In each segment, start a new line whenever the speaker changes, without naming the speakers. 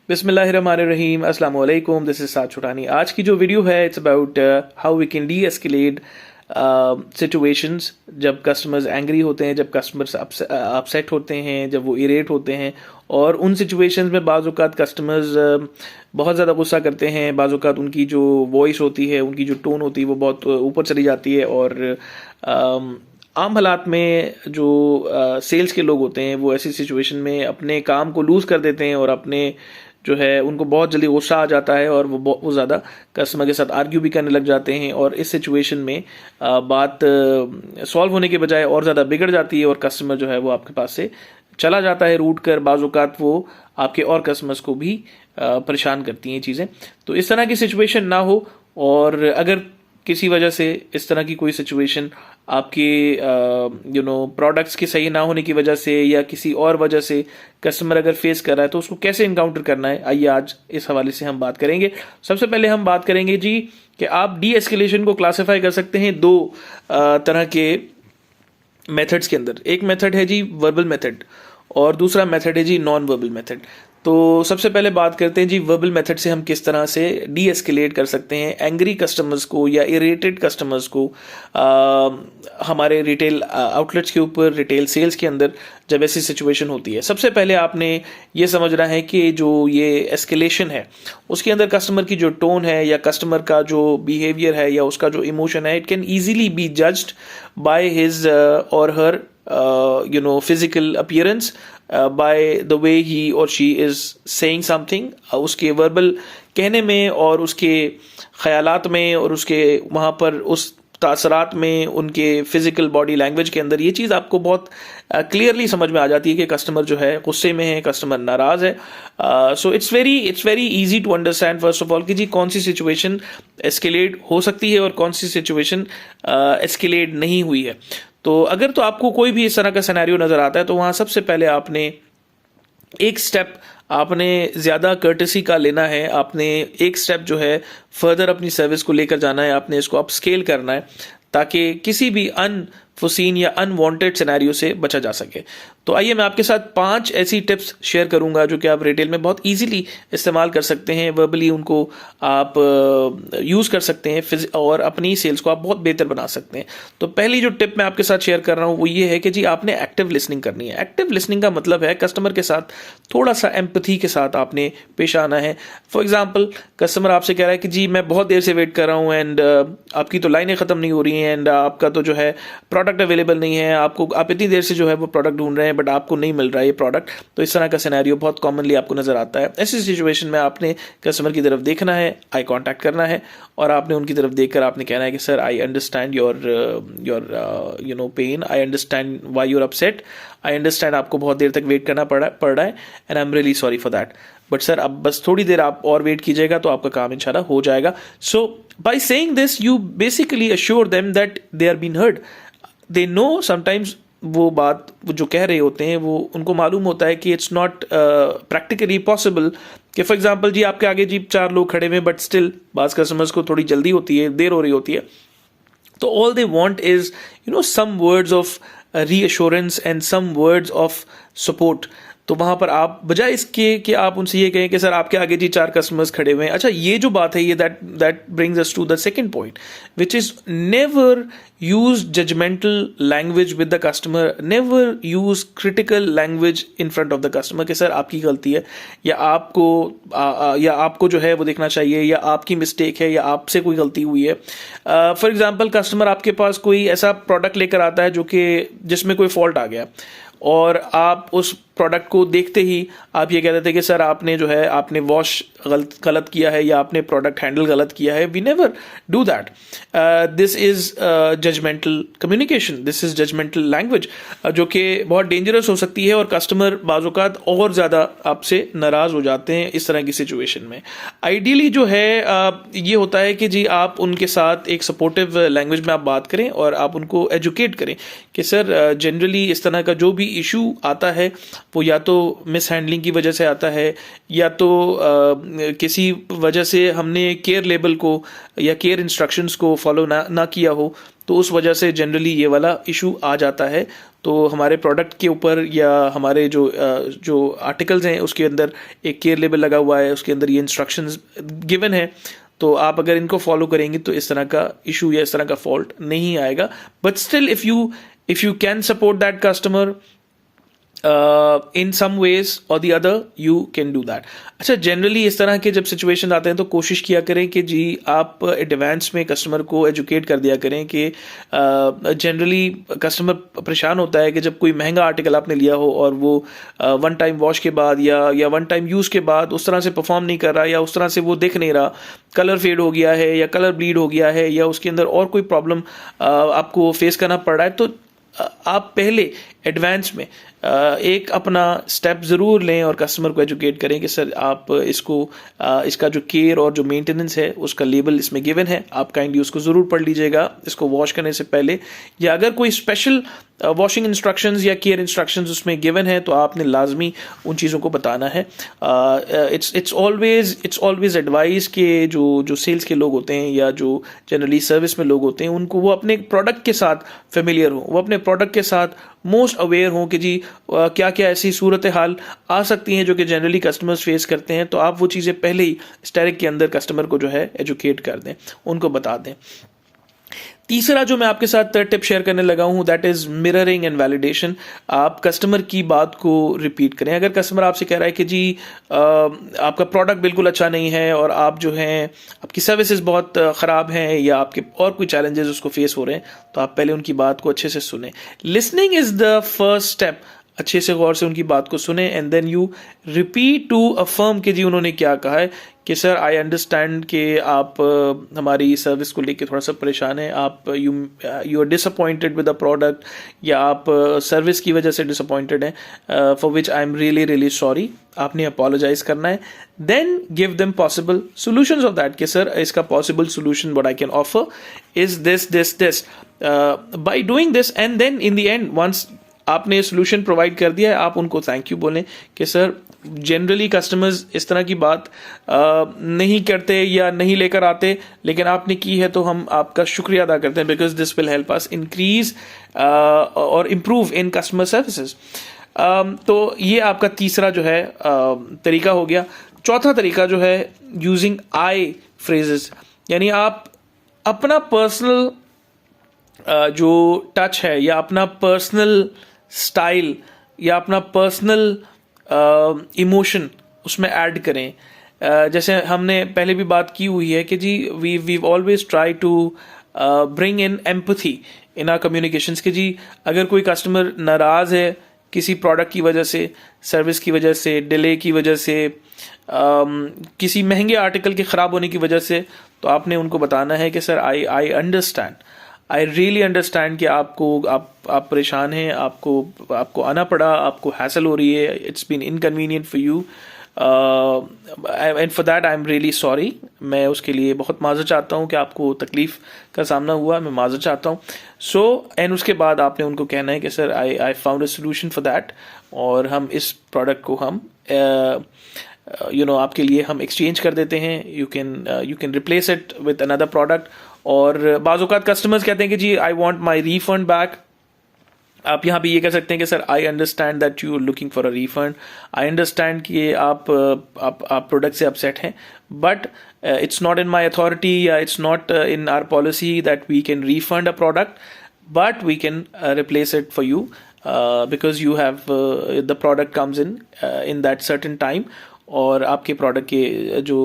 बिस्मिल्लाहिर्रहमानिर्रहीम, अस्सलाम वालेकुम। This is Saad Chhutani. आज की जो वीडियो है it's about how we can deescalate situations जब कस्टमर्स एंग्री होते हैं, जब कस्टमर्स अपसेट होते हैं, जब वो इरेट होते हैं। और उन सिचुएशंस में बाज़ औक़ात कस्टमर्स बहुत ज़्यादा गुस्सा करते हैं। बाज़ औक़ात उनकी जो वॉइस होती है, उनकी जो टोन होती है वो बहुत ऊपर चली जाती है। और आम हालात में जो सेल्स के लोग होते हैं वो ऐसी सिचुएशन में अपने काम को लूज़ कर देते हैं और अपने जो है उनको बहुत जल्दी गुस्सा आ जाता है और वो ज़्यादा कस्टमर के साथ आर्ग्यू भी करने लग जाते हैं। और इस सिचुएशन में बात सॉल्व होने के बजाय और ज़्यादा बिगड़ जाती है और कस्टमर जो है वो आपके पास से चला जाता है रूठ कर। बाज़ औक़ात वो आपके और कस्टमर्स को भी परेशान करती हैं चीज़ें। तो इस तरह की सिचुएशन ना हो। और अगर किसी वजह से इस तरह की कोई सिचुएशन आपके प्रोडक्ट्स के सही ना होने की वजह से या किसी और वजह से कस्टमर अगर फेस कर रहा है तो उसको कैसे इनकाउंटर करना है, आइए आज इस हवाले से हम बात करेंगे। सबसे पहले हम बात करेंगे जी कि आप डी एस्केलेशन को क्लासिफाई कर सकते हैं दो तरह के मेथड्स के अंदर। एक मेथड है जी वर्बल मेथड और दूसरा मेथड है जी नॉन वर्बल मेथड। तो सबसे पहले बात करते हैं जी वर्बल मेथड से हम किस तरह से डी एस्केलेट कर सकते हैं एंग्री कस्टमर्स को या इरिटेटेड कस्टमर्स को हमारे रिटेल आउटलेट्स के ऊपर, रिटेल सेल्स के अंदर जब ऐसी सिचुएशन होती है। सबसे पहले आपने ये समझना है कि जो ये एस्केलेशन है उसके अंदर कस्टमर की जो टोन है या कस्टमर का जो बिहेवियर है या उसका जो इमोशन है, it can easily B judged by his और हर physical appearance, by the way he or she is saying something। उसके वर्बल कहने में और उसके ख्यालात में और उसके वहाँ पर उस तासरात में, उनके फिजिकल बॉडी लैंग्वेज के अंदर ये चीज़ आपको बहुत क्लियरली समझ में आ जाती है कि कस्टमर जो है गुस्से में है, कस्टमर नाराज़ है। So it's very easy to understand first of all कि जी कौन सी सिचुएशन एस्केलेट हो सकती है और कौन सी सिचुएशन एस्केलेट नहीं हुई है। तो अगर तो आपको कोई भी इस तरह का सिनेरियो नज़र आता है तो वहाँ सबसे पहले आपने एक स्टेप आपने ज़्यादा कर्टेसी का लेना है। आपने एक स्टेप जो है फर्दर अपनी सर्विस को लेकर जाना है, आपने इसको अप स्केल करना है ताकि किसी भी अनफोर्सीन या अनवांटेड सिनेरियो से बचा जा सके। तो आइए मैं आपके साथ 5 ऐसी टिप्स शेयर करूंगा जो कि आप रिटेल में बहुत इजीली इस्तेमाल कर सकते हैं। वर्बली उनको आप यूज़ कर सकते हैं और अपनी सेल्स को आप बहुत बेहतर बना सकते हैं। तो पहली जो टिप मैं आपके साथ शेयर कर रहा हूँ वो ये है कि जी आपने एक्टिव लिसनिंग करनी है। एक्टिव लिसनिंग का मतलब है कस्टमर के साथ थोड़ा सा एम्पैथी के साथ आपने पेश आना है। फॉर एग्जाम्पल कस्टमर आपसे कह रहा है कि जी मैं बहुत देर से वेट कर रहा हूँ एंड आपकी तो लाइनें ख़त्म नहीं हो रही हैं एंड आपका तो जो है प्रोडक्ट अवेलेबल नहीं है, आप इतनी देर से जो है वो प्रोडक्ट ढूंढ रहे हैं बट आपको नहीं मिल रहा है ये प्रोडक्ट। तो इस तरह का सिनेरियो बहुत कॉमनली आपको नजर आता है। ऐसी सिचुएशन में आपने कस्टमर की तरफ देखना है, आई कांटेक्ट करना है और आपने उनकी तरफ देखकर आपने कहना है कि sir I understand your pain, I understand why you are upset, I understand आपको बहुत देर तक वेट करना पड़ रहा है and I am really sorry for that, but sir अब बस थोड़ी देर आप और वेट कीजिएगा तो आपका काम इंशाल्लाह हो जाएगा। So by saying this you basically assure them that they are been heard. They know sometimes वो बात वो जो कह रहे होते हैं वो उनको मालूम होता है कि इट्स नॉट प्रैक्टिकली पॉसिबल कि फॉर एग्जांपल जी आपके आगे जी 4 लोग खड़े हुए बट स्टिल बाज़ कस्टमर्स को थोड़ी जल्दी होती है, देर हो रही होती है। तो all they want is some words of reassurance and some words of support. तो वहाँ पर आप बजाय इसके कि आप उनसे ये कहें कि सर आपके आगे जी 4 कस्टमर्स खड़े हुए हैं। अच्छा ये जो बात है ये that brings us to the second point which is never use judgmental language with the customer, never use critical language in front of the customer कि सर आपकी गलती है या आपको जो है वो देखना चाहिए या आपकी मिस्टेक है या आपसे कोई गलती हुई है। फॉर एग्जाम्पल कस्टमर आपके पास कोई ऐसा प्रोडक्ट लेकर आता है जो कि जिसमें कोई फॉल्ट आ गया और आप उस प्रोडक्ट को देखते ही आप ये कह देते कि सर आपने जो है आपने वॉश गलत किया है या आपने प्रोडक्ट हैंडल गलत किया है। We never do that. This is judgmental communication, this is judgmental language जो कि बहुत डेंजरस हो सकती है और कस्टमर बाज़-औक़ात और ज़्यादा आपसे नाराज़ हो जाते हैं इस तरह की सिचुएशन में। आइडियली जो है ये होता है कि जी आप उनके साथ एक सपोर्टिव लैंग्वेज में आप बात करें और आप उनको एजुकेट करें कि सर जनरली इस तरह का जो भी इशू आता है वो या तो मिस हैंडलिंग की वजह से आता है या तो किसी वजह से हमने केयर लेबल को या केयर इंस्ट्रक्शंस को फॉलो ना किया हो। तो उस वजह से जनरली ये वाला इशू आ जाता है। तो हमारे प्रोडक्ट के ऊपर या हमारे जो आर्टिकल्स हैं उसके अंदर एक केयर लेबल लगा हुआ है, उसके अंदर ये इंस्ट्रक्शंस गिवन है, तो आप अगर इनको फॉलो करेंगे तो इस तरह का इशू या इस तरह का फॉल्ट नहीं आएगा। But still if you can support that customer in some ways or the other, you can do that। अच्छा, जनरली इस तरह के जब सिचुएशन आते हैं तो कोशिश किया करें कि जी आप एडवांस में कस्टमर को एजुकेट कर दिया करें कि जनरली कस्टमर परेशान होता है कि जब कोई महंगा आर्टिकल आपने लिया हो और वो वन टाइम वॉश के बाद या वन टाइम यूज़ के बाद उस तरह से परफॉर्म नहीं कर रहा, या उस तरह से वो दिख नहीं रहा, कलर फेड हो गया है या कलर ब्लीड हो गया है, या उसके अंदर और कोई प्रॉब्लम आपको फेस करना पड़ रहा है, तो आप पहले एडवांस में एक अपना स्टेप ज़रूर लें और कस्टमर को एजुकेट करें कि सर आप इसका जो केयर और जो मेंटेनेंस है उसका लेबल इसमें गिवन है, आप काइंडली उसको ज़रूर पढ़ लीजिएगा इसको वॉश करने से पहले, या अगर कोई स्पेशल वॉशिंग इंस्ट्रक्शंस या केयर इंस्ट्रक्शंस उसमें गिवन है तो आपने लाजमी उन चीज़ों को बताना है। इट्स ऑलवेज एडवाइस कि जो सेल्स के लोग होते हैं या जो जनरली सर्विस में लोग होते हैं उनको वो अपने प्रोडक्ट के साथ फेमिलियर हों, वो अपने प्रोडक्ट के साथ मोस्ट अवेयर हों कि जी क्या क्या ऐसी सूरत हाल आ सकती हैं जो कि जनरली कस्टमर्स फेस करते हैं, तो आप वो चीज़ें पहले ही स्टैरिक के अंदर कस्टमर को जो है एजुकेट कर दें, उनको बता दें। तीसरा जो मैं आपके साथ टिप शेयर करने लगा हूँ that is mirroring and validation. आप कस्टमर की बात को रिपीट करें। अगर कस्टमर आपसे कह रहा है कि जी आपका प्रोडक्ट बिल्कुल अच्छा नहीं है और आप जो हैं आपकी सर्विसेज बहुत ख़राब हैं या आपके और कोई चैलेंजेस उसको फेस हो रहे हैं, तो आप पहले उनकी बात को अच्छे से सुने। Listening is the first step. अच्छे से गौर से उनकी बात को सुने and then you repeat to affirm कि जी उन्होंने क्या कहा है कि सर आई अंडरस्टैंड कि आप हमारी सर्विस को लेके थोड़ा सा परेशान हैं, आप you are disappointed with the product या आप सर्विस की वजह से डिसअपॉइंटेड हैं, for which I am really sorry. आपने अपोलोजाइज करना है। Then give them possible solutions of that कि सर इसका possible solution what I can offer is this by doing this, and then in the end once आपने solution provide कर दिया है आप उनको थैंक यू बोलें कि सर जनरली कस्टमर्स इस तरह की बात नहीं करते या नहीं लेकर आते, लेकिन आपने की है तो हम आपका शुक्रिया अदा करते हैं because this will help us increase और इम्प्रूव इन कस्टमर सर्विसेज। तो ये आपका तीसरा जो है तरीका हो गया। चौथा तरीका जो है यूजिंग आई फ्रेजेस, यानी आप अपना पर्सनल जो टच है या अपना पर्सनल स्टाइल या अपना पर्सनल इमोशन उसमें ऐड करें। जैसे हमने पहले भी बात की हुई है कि जी we always try to bring in empathy in our communications कि जी अगर कोई कस्टमर नाराज़ है किसी प्रोडक्ट की वजह से, सर्विस की वजह से, डिले की वजह से, किसी महंगे आर्टिकल के ख़राब होने की वजह से, तो आपने उनको बताना है कि sir I understand, I really understand कि आप परेशान हैं, आपको आना पड़ा, आपको हैसल हो रही है, it's been inconvenient for you and for that I am really sorry. मैं उसके लिए बहुत माज़रत चाहता हूँ कि आपको तकलीफ़ का सामना हुआ, मैं माज़रत चाहता हूँ। सो एंड उसके बाद आपने उनको कहना है कि sir I found a solution for that, और हम इस प्रोडक्ट को हम आपके लिए हम एक्सचेंज कर देते हैं, you can replace it with another product. और बाज़ औक़ात कस्टमर्स कहते हैं कि जी I want my refund back. आप यहाँ भी ये कह सकते हैं कि sir I understand that you are looking for a refund, I understand कि आप प्रोडक्ट से अपसेट हैं, but it's not in my authority या it's not in our policy that we can refund a product, but we can replace it for you because you have the product comes in that certain time, और आपके product के जो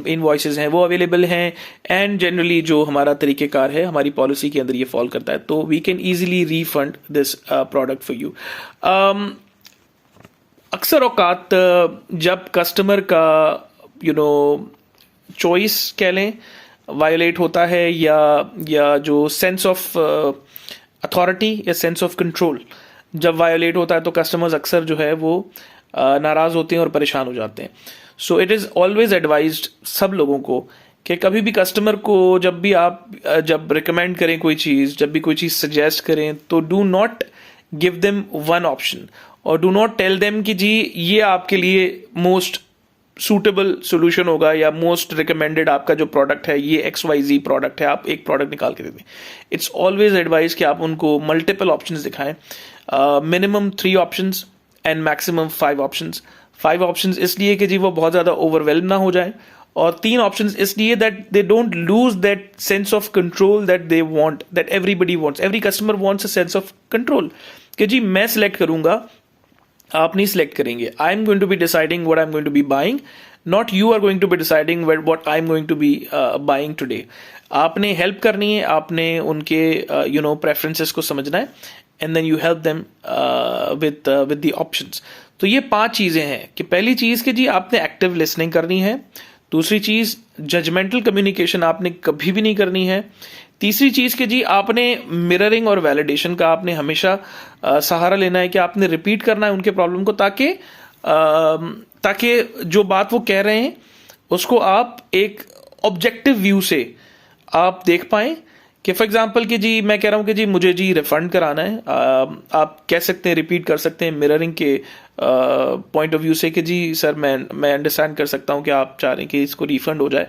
invoices हैं वो available हैं, and generally जो हमारा तरीक़ेकार है हमारी पॉलिसी के अंदर ये फॉल करता है, तो we can easily refund this product for you. अक्सर औक़ात जब कस्टमर का चॉइस कह लें वायोलेट होता है या जो सेंस ऑफ अथॉरिटी या सेंस ऑफ कंट्रोल जब वायोलेट होता है, तो कस्टमर्स अक्सर जो है वो नाराज़ होते हैं और परेशान हो जाते हैं। So it is always advised सब लोगों को कि कभी भी कस्टमर को जब रिकमेंड करें कोई चीज़, जब भी कोई चीज़ सजेस्ट करें, तो do not give them one option और डू नॉट टेल देम कि जी ये आपके लिए मोस्ट सूटेबल सोल्यूशन होगा या मोस्ट रिकमेंडेड आपका जो प्रोडक्ट है ये XYZ प्रोडक्ट है, आप एक प्रोडक्ट निकाल के दे दें। इट्स ऑलवेज एडवाइस कि आप उनको मल्टीपल ऑप्शंस दिखाएं, minimum 3 options and maximum 5 options. 5 options इसलिए कि जी वो बहुत ज़्यादा ओवरवेल्म ना हो जाए, और 3 ऑप्शंस इसलिए that they don't lose that sense of control that they want, that everybody wants. Every customer wants a sense of control कि जी मैं सिलेक्ट करूंगा, आप नहीं सिलेक्ट करेंगे। I am going to be deciding what I am going to be buying, not you are going to be deciding what I am going to be buying today. आपने help करनी है, आपने उनके preferences को समझना है, and then you help them with the options. तो ये 5 चीज़ें हैं कि पहली चीज़ कि जी आपने एक्टिव लिसनिंग करनी है। दूसरी चीज़, जजमेंटल कम्युनिकेशन आपने कभी भी नहीं करनी है। तीसरी चीज़ कि जी आपने मिररिंग और वैलिडेशन का आपने हमेशा सहारा लेना है कि आपने रिपीट करना है उनके प्रॉब्लम को, ताकि जो बात वो कह रहे हैं उसको आप एक ऑब्जेक्टिव व्यू से आप देख पाएं। कि फॉर एग्जांपल कि जी मैं कह रहा हूं कि जी मुझे जी रिफंड कराना है, आप कह सकते हैं, रिपीट कर सकते हैं मिररिंग के पॉइंट ऑफ व्यू से कि जी सर मैं अंडरस्टैंड कर सकता हूं कि आप चाह रहे हैं कि इसको रिफंड हो जाए,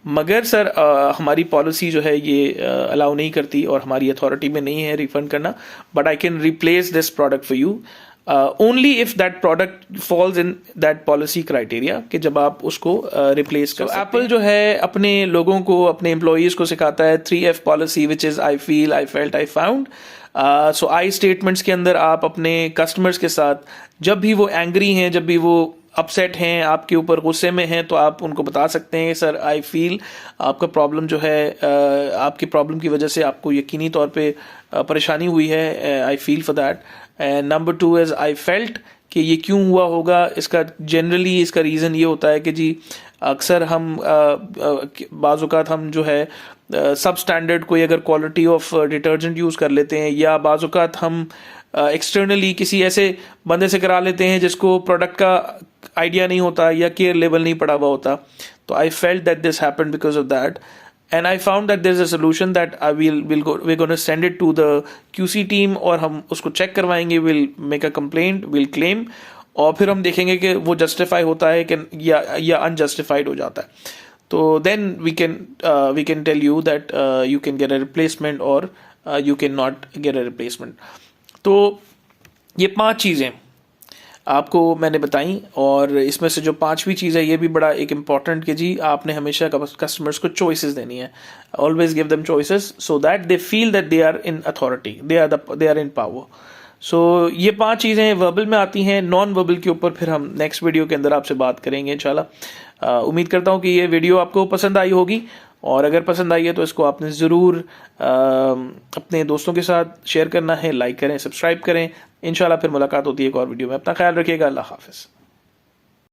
मगर सर हमारी पॉलिसी जो है ये अलाउ नहीं करती और हमारी अथॉरिटी में नहीं है रिफंड करना, but I can replace this product for you only if that product falls in that policy criteria, कि जब आप उसको रिप्लेस कर सकते हैं। एप्पल जो है अपने लोगों को, अपने एम्प्लॉयज़ को सिखाता है 3F policy, which is I feel, I felt, I found. So I statements के अंदर आप अपने कस्टमर्स के साथ जब भी वो एंग्री हैं, जब भी वो अपसेट हैं, आपके ऊपर गुस्से में हैं, तो आप उनको बता सकते हैं सर आई फील आपका प्रॉब्लम जो है, आपकी प्रॉब्लम की वजह से आपको यकीनी तौर पे परेशानी हुई है, I feel for that. And number 2 is I felt, कि ये क्यों हुआ होगा। इसका जनरली इसका रीज़न ये होता है कि जी अक्सर हम बाज़ औक़ात हम जो है सब स्टैंडर्ड कोई अगर क्वालिटी ऑफ डिटर्जेंट यूज़ कर लेते हैं, या बाज़ औक़ात हम एक्सटर्नली किसी ऐसे बंदे से करा लेते हैं जिसको प्रोडक्ट का आइडिया नहीं होता या केयर लेवल नहीं पड़ा हुआ होता। तो I felt that this happened because of that, and I found that there's a solution that we're going to send it to the QC team, और हम उसको चेक करवाएंगे, we'll make a complaint, we'll claim, और फिर हम देखेंगे कि वो जस्टिफाई होता है कि या अनजस्टिफाइड हो जाता है। तो then we can tell you that you can get a replacement or you can not get a replacement। तो ये 5 चीज़ें आपको मैंने बताई, और इसमें से जो 5वीं चीज़ है ये भी बड़ा एक इम्पॉर्टेंट कि जी आपने हमेशा कस्टमर्स को चॉइसेस देनी है। Always give them choices so that they feel that they are in authority, they are in power. So ये 5 चीज़ें वर्बल में आती हैं। नॉन वर्बल के ऊपर फिर हम नेक्स्ट वीडियो के अंदर आपसे बात करेंगे इंशाल्लाह। उम्मीद करता हूँ कि ये वीडियो आपको पसंद आई होगी, और अगर पसंद आई है तो इसको आपने ज़रूर अपने दोस्तों के साथ शेयर करना है, लाइक करें, सब्सक्राइब करें। इंशाल्लाह फिर मुलाकात होती है एक और वीडियो में। अपना ख्याल रखिएगा। अल्लाह हाफ़िज़।